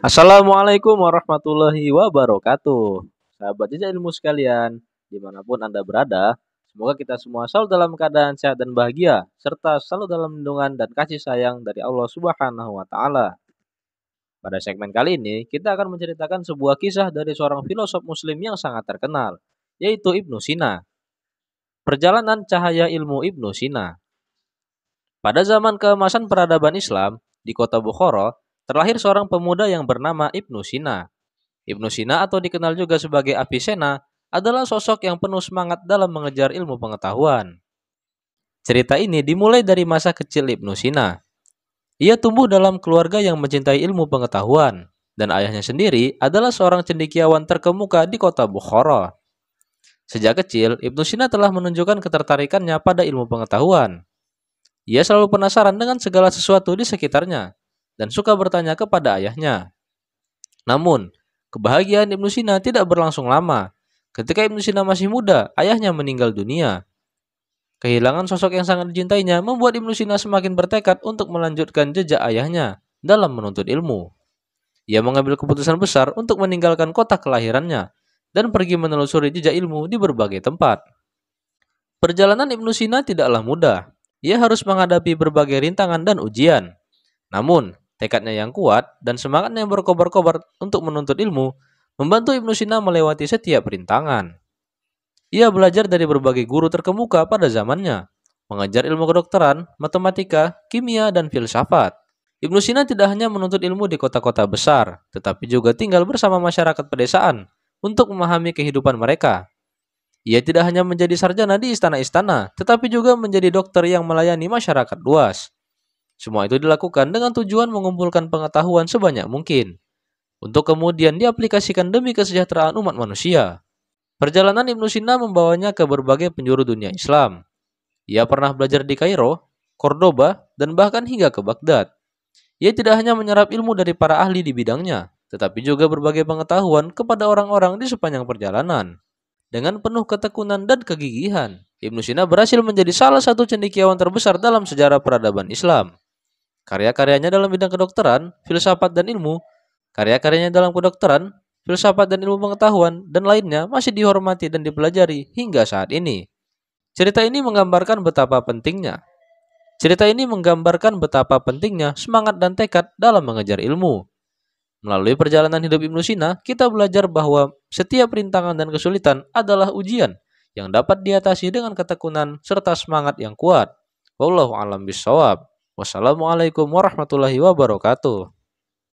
Assalamualaikum warahmatullahi wabarakatuh. Sahabat jejak ilmu sekalian, dimanapun Anda berada, semoga kita semua selalu dalam keadaan sehat dan bahagia, serta selalu dalam lindungan dan kasih sayang dari Allah Subhanahu wa Ta'ala. Pada segmen kali ini, kita akan menceritakan sebuah kisah dari seorang filosof Muslim yang sangat terkenal, yaitu Ibnu Sina. Perjalanan cahaya ilmu Ibnu Sina. Pada zaman keemasan peradaban Islam, di kota Bukhara, terlahir seorang pemuda yang bernama Ibnu Sina. Ibnu Sina atau dikenal juga sebagai Avicenna adalah sosok yang penuh semangat dalam mengejar ilmu pengetahuan. Cerita ini dimulai dari masa kecil Ibnu Sina. Ia tumbuh dalam keluarga yang mencintai ilmu pengetahuan, dan ayahnya sendiri adalah seorang cendekiawan terkemuka di kota Bukhara. Sejak kecil, Ibnu Sina telah menunjukkan ketertarikannya pada ilmu pengetahuan. Ia selalu penasaran dengan segala sesuatu di sekitarnya, dan suka bertanya kepada ayahnya. Namun, kebahagiaan Ibnu Sina tidak berlangsung lama. Ketika Ibnu Sina masih muda, ayahnya meninggal dunia. Kehilangan sosok yang sangat dicintainya membuat Ibnu Sina semakin bertekad untuk melanjutkan jejak ayahnya dalam menuntut ilmu. Ia mengambil keputusan besar untuk meninggalkan kota kelahirannya dan pergi menelusuri jejak ilmu di berbagai tempat. Perjalanan Ibnu Sina tidaklah mudah. Ia harus menghadapi berbagai rintangan dan ujian. Namun, tekadnya yang kuat dan semangatnya yang berkobar-kobar untuk menuntut ilmu membantu Ibnu Sina melewati setiap rintangan. Ia belajar dari berbagai guru terkemuka pada zamannya, mengajar ilmu kedokteran, matematika, kimia, dan filsafat. Ibnu Sina tidak hanya menuntut ilmu di kota-kota besar, tetapi juga tinggal bersama masyarakat pedesaan untuk memahami kehidupan mereka. Ia tidak hanya menjadi sarjana di istana-istana, tetapi juga menjadi dokter yang melayani masyarakat luas. Semua itu dilakukan dengan tujuan mengumpulkan pengetahuan sebanyak mungkin, untuk kemudian diaplikasikan demi kesejahteraan umat manusia. Perjalanan Ibnu Sina membawanya ke berbagai penjuru dunia Islam. Ia pernah belajar di Kairo, Cordoba, dan bahkan hingga ke Baghdad. Ia tidak hanya menyerap ilmu dari para ahli di bidangnya, tetapi juga berbagai pengetahuan kepada orang-orang di sepanjang perjalanan. Dengan penuh ketekunan dan kegigihan, Ibnu Sina berhasil menjadi salah satu cendekiawan terbesar dalam sejarah peradaban Islam. Karya-karyanya dalam bidang kedokteran, filsafat dan ilmu, filsafat dan ilmu pengetahuan, dan lainnya masih dihormati dan dipelajari hingga saat ini. Cerita ini menggambarkan betapa pentingnya semangat dan tekad dalam mengejar ilmu. Melalui perjalanan hidup Ibnu Sina, kita belajar bahwa setiap rintangan dan kesulitan adalah ujian yang dapat diatasi dengan ketekunan serta semangat yang kuat. Wallahu a'lam bishawab. Wassalamualaikum warahmatullahi wabarakatuh.